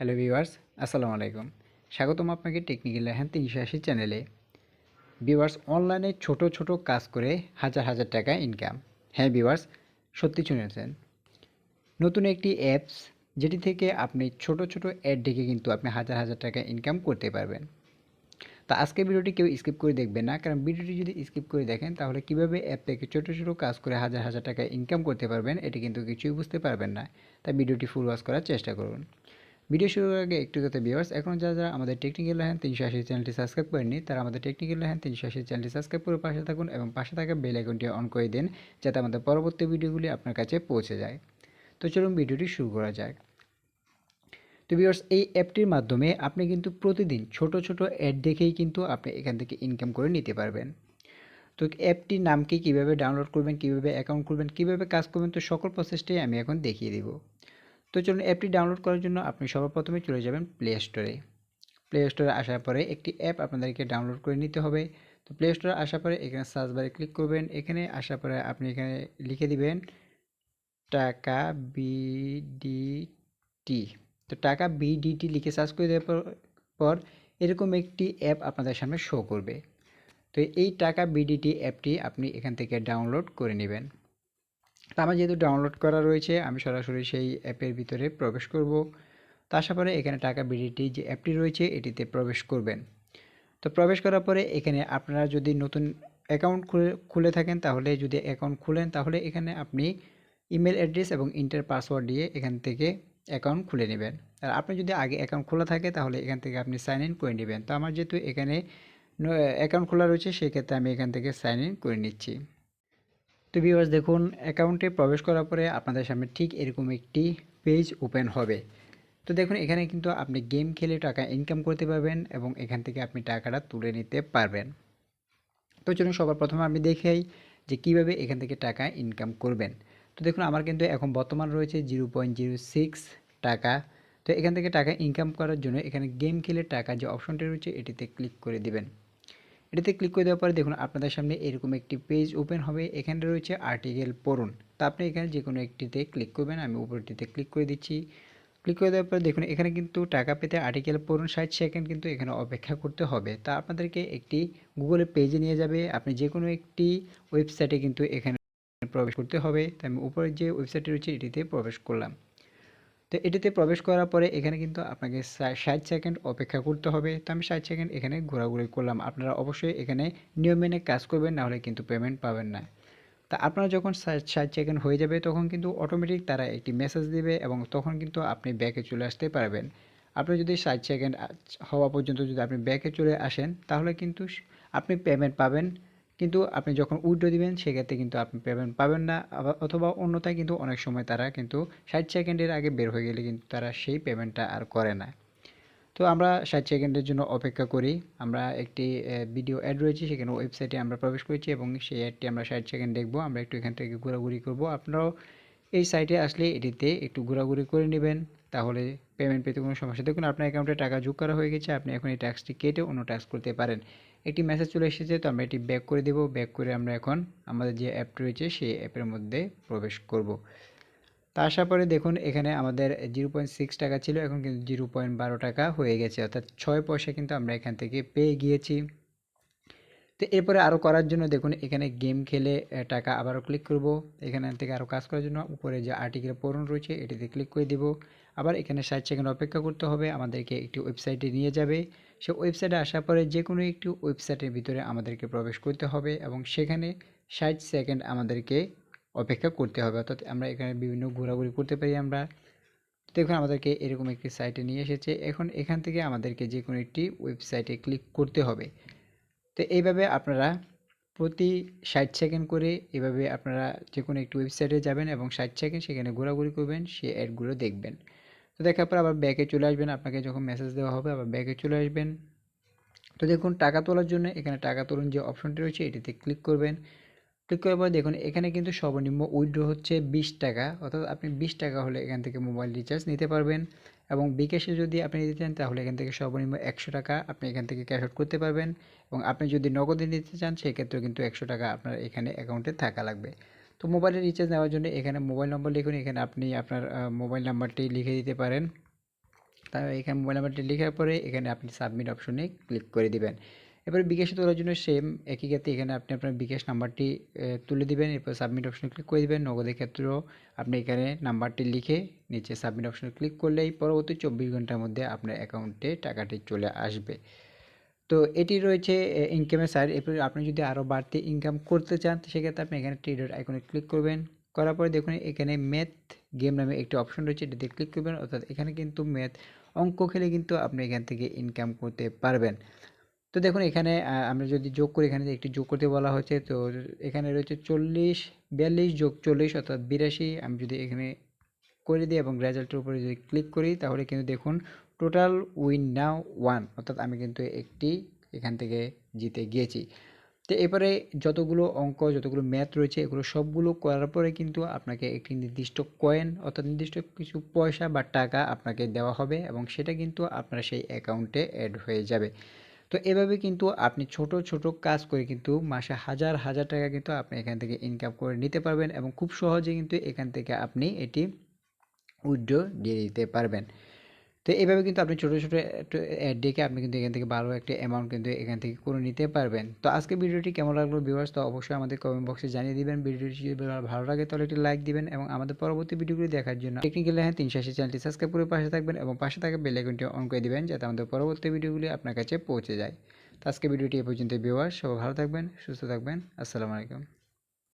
Hello viewers, আসসালামু আলাইকুম। স্বাগতম আপনাকে টেকনিক্যাল হ্যান্ড ৩৮০ চ্যানেলে। ভিউয়ার্স, অনলাইনে ছোট ছোট কাজ করে হাজার হাজার টাকা ইনকাম। হ্যাঁ ভিউয়ার্স, সত্যি শুনেছেন। নতুন একটি অ্যাপস যেটি থেকে আপনি ছোট ছোট অ্যাড দেখে কিন্তু আপনি হাজার হাজার টাকা ইনকাম করতে পারবেন। তো আজকের ভিডিওটি কেউ স্কিপ করে দেখবেন না, কারণ ভিডিওটি যদি স্কিপ করে দেখেন তাহলে কীভাবে অ্যাপ থেকে ছোট ছোট কাজ করে হাজার হাজার টাকা ইনকাম করতে পারবেন এটি কিন্তু কিছুই বুঝতে পারবেন না। তাই ভিডিওটি ফুল ওয়াচ করার চেষ্টা করুন। ভিডিও শুরুর আগে একটু কথা ভিউয়ার্স, এখন যারা আমাদের টেকনিক্যাল হ্যান্ড ৩৮০ চ্যানেলটি সাবস্ক্রাইব করেননি তারা আমাদের টেকনিক্যাল হ্যান্ড ৩৮০ চ্যানেলটি সাবস্ক্রাইব করে পাশে থাকুন এবং পাশে থাকা বেল আইকনটি অন করে দিন, যাতে আমাদের পরবর্তী ভিডিওগুলি আপনার কাছে পৌঁছে যায়। তো চলুন ভিডিওটি শুরু করা যাক। তো ভিউয়ার্স, এই অ্যাপটির মাধ্যমে আপনি কিন্তু প্রতিদিন ছোট ছোট অ্যাড দেখেই কিন্তু আপনি এখান থেকে ইনকাম করে নিতে পারবেন। তো অ্যাপটির নামকে কীভাবে ডাউনলোড করবেন, কীভাবে অ্যাকাউন্ট খুলবেন, কীভাবে কাজ করবেন, তো সকল প্রসেসটাই আমি এখন দেখিয়ে দিব। তো চলুন, অ্যাপটি ডাউনলোড করার জন্য আপনি সর্বপ্রথমে চলে যাবেন প্লে স্টোরে। প্লে স্টোরে আসার পরে একটি অ্যাপ আপনাদেরকে ডাউনলোড করে নিতে হবে। তো প্লে স্টোরে আসার পরে এখানে সার্চ বারে ক্লিক করবেন। এখানে আসার পরে আপনি এখানে লিখে দিবেন টাকা বিডিটি। তো টাকা বিডিটি লিখে সার্চ করে দেওয়ার পর এরকম একটি অ্যাপ আপনাদের সামনে শো করবে। তো এই টাকা বিডিটি অ্যাপটি আপনি এখান থেকে ডাউনলোড করে নেবেন। তো আমার যেহেতু ডাউনলোড করা রয়েছে, আমি সরাসরি সেই অ্যাপের ভিতরে প্রবেশ করব। তো আসার পরে এখানে টাকা বিডিটি যে অ্যাপটি রয়েছে এটিতে প্রবেশ করবেন। তো প্রবেশ করার পরে এখানে আপনারা যদি নতুন অ্যাকাউন্ট খুলে থাকেন, তাহলে যদি অ্যাকাউন্ট খুলেন তাহলে এখানে আপনি ইমেল অ্যাড্রেস এবং ইন্টার পাসওয়ার্ড দিয়ে এখান থেকে অ্যাকাউন্ট খুলে নেবেন। আর আপনি যদি আগে অ্যাকাউন্ট খোলা থাকে তাহলে এখান থেকে আপনি সাইন ইন করে নেবেন। তো আমার যেহেতু এখানে অ্যাকাউন্ট খোলা রয়েছে, সেক্ষেত্রে আমি এখান থেকে সাইন ইন করে নিচ্ছি। তো ভিউয়ার্স দেখুন, অ্যাকাউন্টে প্রবেশ করার পরে আপনাদের সামনে ঠিক এরকম একটি পেজ ওপেন হবে। তো দেখুন, এখানে কিন্তু আপনি গেম খেলে টাকা ইনকাম করতে পারবেন এবং এখান থেকে আপনি টাকাটা তুলে নিতে পারবেন। তো চলুন সবার প্রথমে আমি দেখাই যে কিভাবে এখান থেকে টাকা ইনকাম করবেন। তো দেখুন, আমার কিন্তু এখন বর্তমান রয়েছে 0.06 টাকা। তো এখান থেকে টাকা ইনকাম করার জন্য এখানে গেম খেলে টাকা যে অপশনটি রয়েছে এটিতে ক্লিক করে দিবেন। এটাতে ক্লিক করে দেওয়ার পরে দেখুন আপনাদের সামনে এরকম একটি পেজ ওপেন হবে। এখানে রয়েছে আর্টিকেল পড়ুন। তো আপনি এখানে যে কোনো একটিতে ক্লিক করবেন। আমি উপরটিতে ক্লিক করে দিচ্ছি। ক্লিক করে দেওয়ার পর দেখুন এখানে কিন্তু টাকা পেতে আর্টিকেল পড়ুন 60 সেকেন্ড কিন্তু এখানে অপেক্ষা করতে হবে। তা আপনাদেরকে একটি গুগলের পেজে নিয়ে যাবে। আপনি যে কোনো একটি ওয়েবসাইটে কিন্তু এখানে প্রবেশ করতে হবে। তো আমি উপরে যে ওয়েবসাইটটি রয়েছে এটিতে প্রবেশ করলাম। তো এটিতে প্রবেশ করার পরে এখানে কিন্তু আপনাকে 60 সেকেন্ড অপেক্ষা করতে হবে। তো আমি 60 সেকেন্ড এখানে ঘোরাঘুরি করলাম। আপনারা অবশ্যই এখানে নিয়ম মেনে কাজ করবেন, নাহলে কিন্তু পেমেন্ট পাবেন না। তা আপনারা যখন 60 সেকেন্ড হয়ে যাবে তখন কিন্তু অটোমেটিক তারা একটি মেসেজ দিবে এবং তখন কিন্তু আপনি ব্যাকে চলে আসতে পারবেন। আপনি যদি 60 সেকেন্ড হওয়া পর্যন্ত যদি আপনি ব্যাকে চলে আসেন তাহলে কিন্তু আপনি পেমেন্ট পাবেন, কিন্তু আপনি যখন উইথড্র দিবেন সেক্ষেত্রে কিন্তু আপনি পেমেন্ট পাবেন না। অথবা অন্যথায় কিন্তু অনেক সময় তারা কিন্তু 60 সেকেন্ডের আগে বের হয়ে গেলে কিন্তু তারা সেই পেমেন্টটা আর করে না। তো আমরা 60 সেকেন্ডের জন্য অপেক্ষা করি। আমরা একটি ভিডিও অ্যাড রয়েছে, সেখানে ওয়েবসাইটে আমরা প্রবেশ করেছি এবং সেই অ্যাডটি আমরা 60 সেকেন্ড দেখব। আমরা একটু এখান থেকে ঘোরাঘুরি করব। আপনারাও এই সাইটে আসলে এটিতে একটু ঘোরাঘুরি করে নেবেন, তাহলে পেমেন্ট পেতে কোনো সমস্যা। দেখুন আপনার অ্যাকাউন্টে টাকা যোগ করা হয়ে গেছে। আপনি এখন এই ট্যাক্সটি কেটে অন্য ট্যাক্স করতে পারেন। একটি মেসেজ চলে এসেছে, তো আমরা এটি ব্যাক করে দেব। ব্যাক করে আমরা এখন আমাদের যে অ্যাপ রয়েছে সেই অ্যাপের মধ্যে প্রবেশ করব। তা আসার পরে দেখুন এখানে আমাদের 0.6 টাকা ছিল, এখন কিন্তু 0.12 টাকা হয়ে গেছে, অর্থাৎ 6 পয়সা কিন্তু আমরা এখান থেকে পেয়ে গিয়েছি। তো এরপরে আরও করার জন্য দেখুন এখানে গেম খেলে টাকা আবারও ক্লিক করব। এখানে থেকে আরও কাজ করার জন্য উপরে যে আর্টিকেল পড়ুন রয়েছে এটিতে ক্লিক করে দিব। আবার এখানে 60 সেকেন্ড অপেক্ষা করতে হবে, আমাদেরকে একটি ওয়েবসাইটে নিয়ে যাবে। সে ওয়েবসাইটে আসার পরে যে কোনো একটি ওয়েবসাইটের ভিতরে আমাদেরকে প্রবেশ করতে হবে এবং সেখানে 60 সেকেন্ড আমাদেরকে অপেক্ষা করতে হবে। অর্থাৎ আমরা এখানে বিভিন্ন ঘোরাঘুরি করতে পারি আমরা। দেখুন আমাদেরকে এরকম একটি সাইটে নিয়ে এসেছে। এখন এখান থেকে আমাদেরকে যে কোনো একটি ওয়েবসাইটে ক্লিক করতে হবে। তো এইভাবে আপনারা প্রতি 60 সেকেন্ড করে এভাবে আপনারা যে কোনো একটি ওয়েবসাইটে যাবেন এবং 60 সেকেন্ড সেখানে ঘোরাঘুরি করবেন, সেই অ্যাডগুলো দেখবেন। তো দেখার পর আবার ব্যাকে চলে আসবেন। আপনাকে যখন মেসেজ দেওয়া হবে আবার ব্যাকে চলে আসবেন। তো দেখুন টাকা তোলার জন্য এখানে টাকা তুলুন যে অপশনটি রয়েছে এটিতে ক্লিক করবেন। ক্লিক করার পর দেখুন এখানে কিন্তু সর্বনিম্ন উইথড্র হচ্ছে 20 টাকা, অর্থাৎ আপনি 20 টাকা হলে এখান থেকে মোবাইল রিচার্জ নিতে পারবেন। এবং বিকাশে যদি আপনি নিতে চান তাহলে এখান থেকে সর্বনিম্ন 100 টাকা আপনি এখান থেকে ক্যাশ আউট করতে পারবেন। এবং আপনি যদি নগদে নিতে চান সেক্ষেত্রেও কিন্তু 100 টাকা আপনার এখানে অ্যাকাউন্টে থাকা লাগবে। তো মোবাইলের রিচার্জ নেওয়ার জন্য এখানে মোবাইল নম্বর লিখুন। এখানে আপনি আপনার মোবাইল নাম্বারটি লিখে দিতে পারেন। তাই এখানে মোবাইল নাম্বারটি লেখার পরে এখানে আপনি সাবমিট অপশনে ক্লিক করে দিবেন। এরপরে বিকাশে তোলার জন্য সেম একই ক্ষেত্রে এখানে আপনি আপনার বিকাশ নাম্বারটি তুলে দিবেন। এরপর সাবমিট অপশনে ক্লিক করে দিবেন। নগদের ক্ষেত্রেও আপনি এখানে নাম্বারটি লিখে নিচে সাবমিট অপশনে ক্লিক করলেই পরবর্তী 24 ঘন্টার মধ্যে আপনার অ্যাকাউন্টে টাকাটি চলে আসবে। তো এটি রয়েছে ইনকামের সাইড। এরপর আপনি যদি আরও বাড়তি ইনকাম করতে চান সেক্ষেত্রে আপনি এখানে থ্রি ডট আইকনে ক্লিক করবেন। করার পরে দেখুন এখানে ম্যাথ গেম নামে একটি অপশন রয়েছে, এটাতে ক্লিক করবেন। অর্থাৎ এখানে কিন্তু ম্যাথ অঙ্ক খেলে কিন্তু আপনি এখান থেকে ইনকাম করতে পারবেন। তো দেখুন এখানে আমরা যদি যোগ করি, এখানে একটি যোগ করতে বলা হয়েছে। তো এখানে রয়েছে 42 যোগ 40 অর্থাৎ 82। আমি যদি এখানে করে দিই এবং রেজাল্টের উপরে যদি ক্লিক করি তাহলে কিন্তু দেখুন টোটাল উইন নাও 1, অর্থাৎ আমি কিন্তু একটি এখান থেকে জিতে গিয়েছি। তো এবারে যতগুলো অঙ্ক যতগুলো ম্যাথ রয়েছে এগুলো সবগুলো করার পরে কিন্তু আপনাকে একটি নির্দিষ্ট কয়েন অর্থাৎ নির্দিষ্ট কিছু পয়সা বা টাকা আপনাকে দেওয়া হবে এবং সেটা কিন্তু আপনার সেই অ্যাকাউন্টে অ্যাড হয়ে যাবে। তো এভাবে কিন্তু আপনি ছোট ছোট কাজ করে কিন্তু মাসে হাজার হাজার টাকা কিন্তু আপনি এখান থেকে ইনকাম করে নিতে পারবেন এবং খুব সহজে কিন্তু এখান থেকে আপনি এটি উইথড্র দিয়ে দিতে পারবেন। তো এইভাবে কিন্তু আপনি ছোটো ছোটো অ্যাড ডেকে আপনি কিন্তু এখান থেকে ভালো একটা অ্যামাউন্ট কিন্তু এখান থেকে করে নিতে পারবেন। তো আজকে ভিডিওটি কেমন লাগলো ভিউয়ার্স, তো অবশ্যই আমাদের কমেন্ট বক্সে জানিয়ে দিবেন। ভিডিওটি যদি ভালো লাগে তাহলে একটি লাইক দিবেন এবং আমাদের পরবর্তী ভিডিওগুলি দেখার জন্য টেকনিক্যাল লাইন 380 চ্যানেলটি সাবস্ক্রাইব করে পাশে থাকবেন এবং পাশে থাকা বেল আইকনটি অন করে দিবেন যাতে আমাদের পরবর্তী ভিডিওগুলি আপনার কাছে পৌঁছে যায়। তো আজকে ভিডিওটি এ পর্যন্ত ভিউয়ার্স, সবাই ভালো থাকবেন, সুস্থ থাকবেন। আসসালামু আলাইকুম।